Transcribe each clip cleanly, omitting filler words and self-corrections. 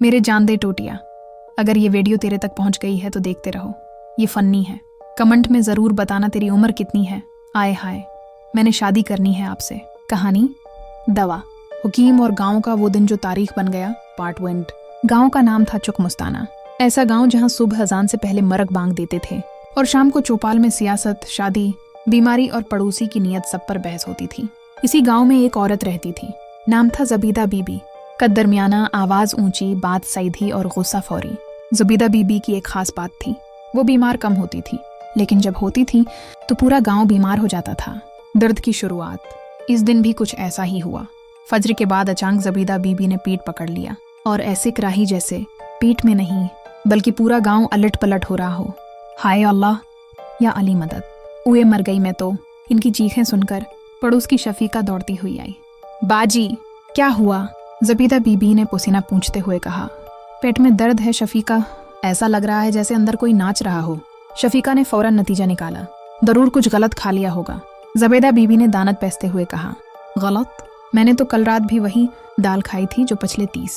मेरे जान दे टोटिया, अगर ये वीडियो तेरे तक पहुंच गई है तो देखते रहो, ये फन्नी है। कमेंट में ज़रूर बताना तेरी उम्र कितनी है। आए हाय, मैंने शादी करनी है आपसे। कहानी दवा। हकीम और गांव का वो दिन जो तारीख बन गया, पार्ट 1। गांव का नाम था चुक मुस्ताना। ऐसा गांव जहां सुबह अजान से पहले मरग बांग देते थे और शाम को चौपाल में सियासत, शादी, बीमारी और पड़ोसी की नीयत सब पर बहस होती थी। इसी गांव में एक औरत रहती थी, नाम था ज़बीदा बीबी। कद दरमियाना, आवाज़ ऊंची, बात सीधी और गुस्सा फौरी। ज़बीदा बीबी की एक खास बात थी, वो बीमार कम होती थी, लेकिन जब होती थी तो पूरा गांव बीमार हो जाता था। दर्द की शुरुआत। इस दिन भी कुछ ऐसा ही हुआ। फज्र के बाद अचानक ज़बीदा बीबी ने पीठ पकड़ लिया और ऐसे कराही जैसे पीठ में नहीं बल्कि पूरा गांव अलट पलट हो रहा हो। हाय अल्लाह या अली मदद, उए मर गई मैं तो। इनकी चीखें सुनकर पड़ोस की शफीका दौड़ती हुई आई। बाजी, क्या हुआ? ज़बीदा बीबी ने पसीना पूंछते हुए कहा। पेट में दर्द है शफीका, ऐसा लग रहा है जैसे अंदर कोई नाच रहा हो। शफीका ने फौरन नतीजा निकाला, जरूर कुछ गलत खा लिया होगा। ज़बीदा बीबी ने दानत पैसते हुए कहा, गलत? मैंने तो कल रात भी वही दाल खाई थी जो पिछले 30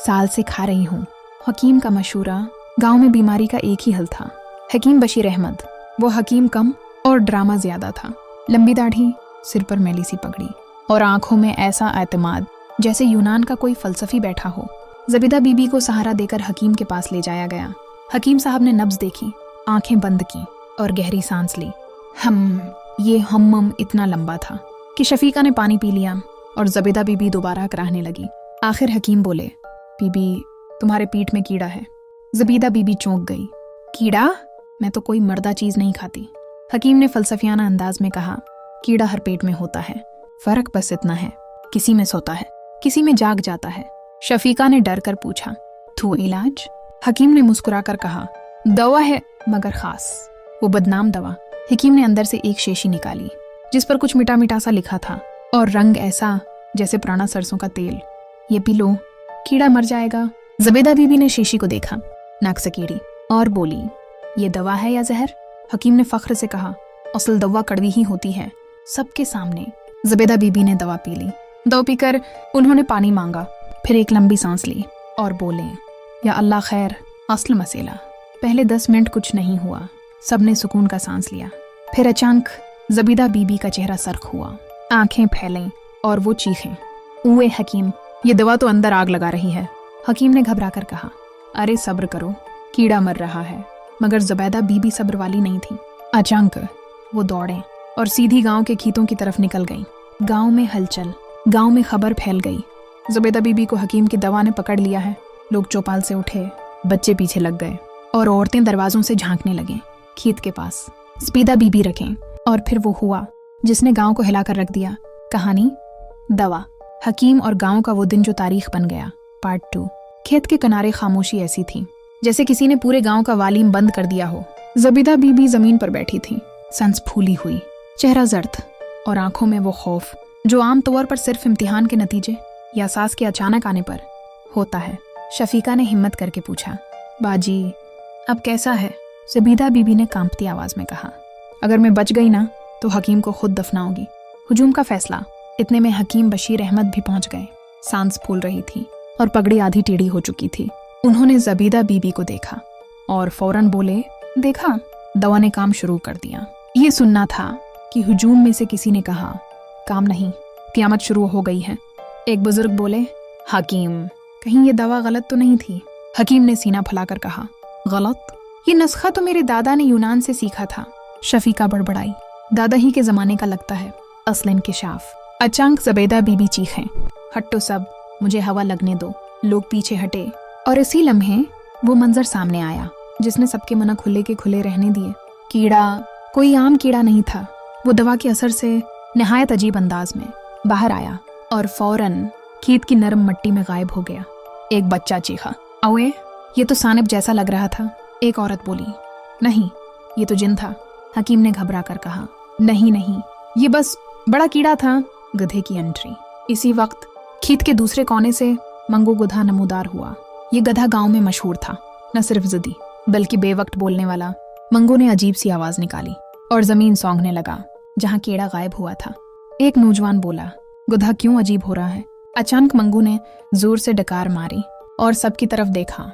साल से खा रही हूँ। हकीम का मशूरा। गांव में बीमारी का एक ही हल था, हकीम बशीर अहमद। वो हकीम कम और ड्रामा ज्यादा था। लंबी दाढ़ी, सिर पर मैली सी पगड़ी और आंखों में ऐसा एतमाद जैसे यूनान का कोई फलसफी बैठा हो। ज़बीदा बीबी को सहारा देकर हकीम के पास ले जाया गया। हकीम साहब ने नब्ज देखी, आंखें बंद की और गहरी सांस ली। ये हम्मम इतना लंबा था कि शफीका ने पानी पी लिया और ज़बीदा बीबी दोबारा कराहने लगी। आखिर हकीम बोले, बीबी तुम्हारे पीठ में कीड़ा है। ज़बीदा बीबी चौंक गई। कीड़ा? मैं तो कोई मर्दा चीज नहीं खाती। हकीम ने फलसफियाना अंदाज में कहा, कीड़ा हर पेट में होता है, फर्क बस इतना है, किसी में सोता है, किसी में जाग जाता है। शफीका ने डर कर पूछा, तो इलाज? हकीम ने मुस्कुराकर कहा, दवा है मगर खास, वो बदनाम दवा। हकीम ने अंदर से एक शीशी निकाली जिस पर कुछ मिठा मिठा सा लिखा था और रंग ऐसा जैसे पुराना सरसों का तेल। ये पी लो, कीड़ा मर जाएगा। ज़बीदा बीबी ने शीशी को देखा, नाक सकेड़ी और बोली, ये दवा है या जहर? हकीम ने फख्र से कहा, असल दवा कड़वी ही होती है। सबके सामने ज़बीदा बीबी ने दवा पी ली। दवा पीकर उन्होंने पानी मांगा, फिर एक लंबी सांस ली और बोले, या अल्लाह खैर, असल मसला। पहले 10 मिनट कुछ नहीं हुआ, सबने सुकून का सांस लिया। फिर अचानक ज़बीदा बीबी का चेहरा सर्ख हुआ, आंखें फैलें और वो चीखें, उए हकीम, ये दवा तो अंदर आग लगा रही है। हकीम ने घबराकर कहा, अरे सब्र करो, कीड़ा मर रहा है। मगर ज़बीदा बीबी सब्र वाली नहीं थी। अचानक वो दौड़े और सीधी गांव के खेतों की तरफ निकल गई। गांव में हलचल, गांव में खबर फैल गई, ज़बीदा बीबी को हकीम की दवा ने पकड़ लिया है। लोग चौपाल से उठे, बच्चे पीछे लग गए और औरतें दरवाजों से झांकने लगें। खेत के पास ज़बीदा बीबी रखें और फिर वो हुआ जिसने गांव को हिलाकर रख दिया। कहानी दवा। हकीम और गांव का वो दिन जो तारीख बन गया, पार्ट 2। खेत के किनारे खामोशी ऐसी थी जैसे किसी ने पूरे गांव का वालीम बंद कर दिया हो। ज़बीदा बीबी जमीन पर बैठी थी, सांस फूली हुई, चेहरा जर्द और आंखों में वो खौफ जो आम तौर पर सिर्फ इम्तिहान के नतीजे या सांस के अचानक आने पर होता है। शफीका ने हिम्मत करके पूछा, बाजी अब कैसा है? ज़बीदा बीबी ने कांपती आवाज में कहा, अगर मैं बच गई ना तो हकीम को खुद दफनाऊंगी। हुजूम का फैसला। इतने में हकीम बशीर अहमद भी पहुंच गए। सांस फूल रही थी और पगड़ी आधी टेढ़ी हो चुकी थी। उन्होंने ज़बीदा बीबी को देखा और फौरन बोले, देखा, दवा ने काम शुरू कर दिया। ये सुनना था कि हुजूम में से किसी ने कहा, काम नहीं, क़यामत शुरू हो गई है। एक बुजुर्ग बोले, हकीम कहीं ये दवा गलत तो नहीं थी? हकीम ने सीना फैलाकर कहा, गलत? ये नुस्खा तो मेरे दादा ने यूनान से सीखा था। शफीका बड़बड़ाई, दादा ही के जमाने का लगता है, असल इंकिशाफ। अचानक ज़बीदा बीबी चीखें, हटो सब, मुझे हवा लगने दो। लोग पीछे हटे और इसी लम्हे वो मंजर सामने आया जिसने सबके मन खुले के खुले रहने दिए। कीड़ा कोई आम कीड़ा नहीं था, वो दवा के असर से निहायत अजीब अंदाज में बाहर आया और फौरन खेत की नरम मिट्टी में गायब हो गया। एक बच्चा चीखा, अवे ये तो सानिब जैसा लग रहा था। एक औरत बोली, नहीं ये तो जिन था। हकीम ने घबरा कर कहा, नहीं ये बस बड़ा कीड़ा था। गधे की एंट्री। इसी वक्त खेत के दूसरे कोने से मंगू गधा नमूदार हुआ। ये गधा गांव में मशहूर था, न सिर्फ ज़िद्दी बल्कि बेवक्त बोलने वाला। मंगू ने अजीब सी आवाज निकाली और जमीन सौंघने लगा जहां कीड़ा गायब हुआ था। एक नौजवान बोला, गधा क्यों अजीब हो रहा है? अचानक मंगू ने जोर से डकार मारी और सबकी तरफ देखा,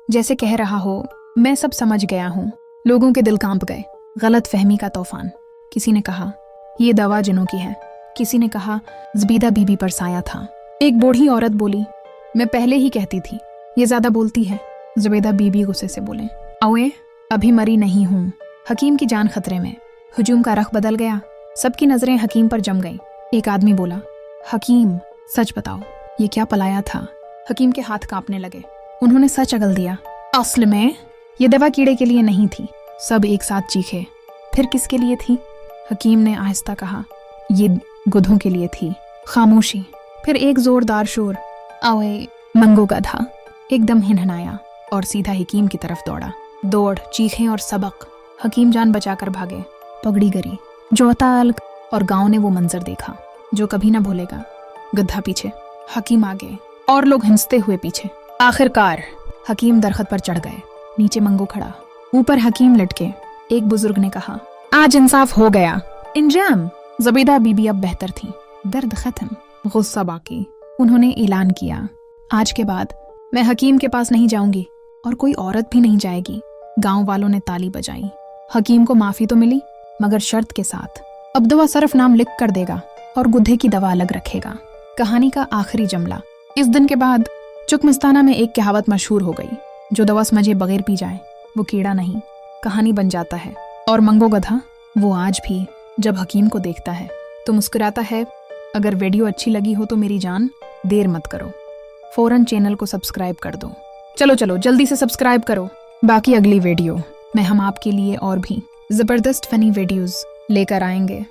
जैसे कह रहा हो मैं सब समझ गया हूँ। लोगों के दिल कांप गए। गलत फहमी का तूफान। किसी ने कहा ये दवा जिनों की है, किसी ने कहा ज़बीदा बीबी पर साया था। एक बूढ़ी औरत बोली मैं पहले ही कहती थी ये ज्यादा बोलती है। ज़बीदा बीबी गुस्से से बोले अवे अभी मरी नहीं हूँ। हकीम की जान खतरे में। हुजूम का रख बदल गया। सबकी नजरें हकीम पर जम गईं। एक आदमी बोला हकीम सच बताओ ये क्या पलाया था? हकीम के हाथ कांपने लगे। उन्होंने सच अगल दिया, असल में ये दवा कीड़े के लिए नहीं थी। सब एक साथ चीखे। फिर किसके लिए थी? हकीम ने आहिस्ता कहा ये गुधों के लिए थी। खामोशी। फिर एक जोरदार शोर, अवे मंगो गधा। एकदम हिनहनाया और सीधा हकीम की तरफ दौड़ा। दौड़, चीखें और सबक। हकीम जान बचाकर भागे। पगड़ी गिरी। जोताल और गांव ने वो मंजर देखा जो कभी ना भूलेगा। गधा पीछे, हकीम आगे और लोग हिंसते हुए पीछे। आखिरकार हकीम दरख्त पर चढ़ गए। नीचे मंगो खड़ा, ऊपर हकीम लटके। एक बुजुर्ग ने कहा आज इंसाफ हो गया। इंजाम। ज़बीदा बीबी अब बेहतर थी। दर्द खत्म, गुस्सा बाकी। उन्होंने ऐलान किया आज के बाद मैं हकीम के पास नहीं जाऊंगी और कोई औरत भी नहीं जाएगी। गांव वालों ने ताली बजाई। हकीम को माफी तो मिली मगर शर्त के साथ। अब दवा सिर्फ नाम लिख कर देगा और गुद्धे की दवा अलग रखेगा। कहानी का आखिरी जमला। इस दिन के बाद चुकमस्ताना में एक कहावत मशहूर हो गई, जो दवा समझे बगैर पी जाए वो कीड़ा नहीं कहानी बन जाता है। और मंगो गधा वो आज भी जब हकीम को देखता है तो मुस्कुराता है। अगर वीडियो अच्छी लगी हो तो मेरी जान देर मत करो, फौरन चैनल को सब्सक्राइब कर दो। चलो जल्दी से सब्सक्राइब करो। बाकी अगली वीडियो में हम आपके लिए और भी जबरदस्त फनी वीडियोस लेकर आएंगे।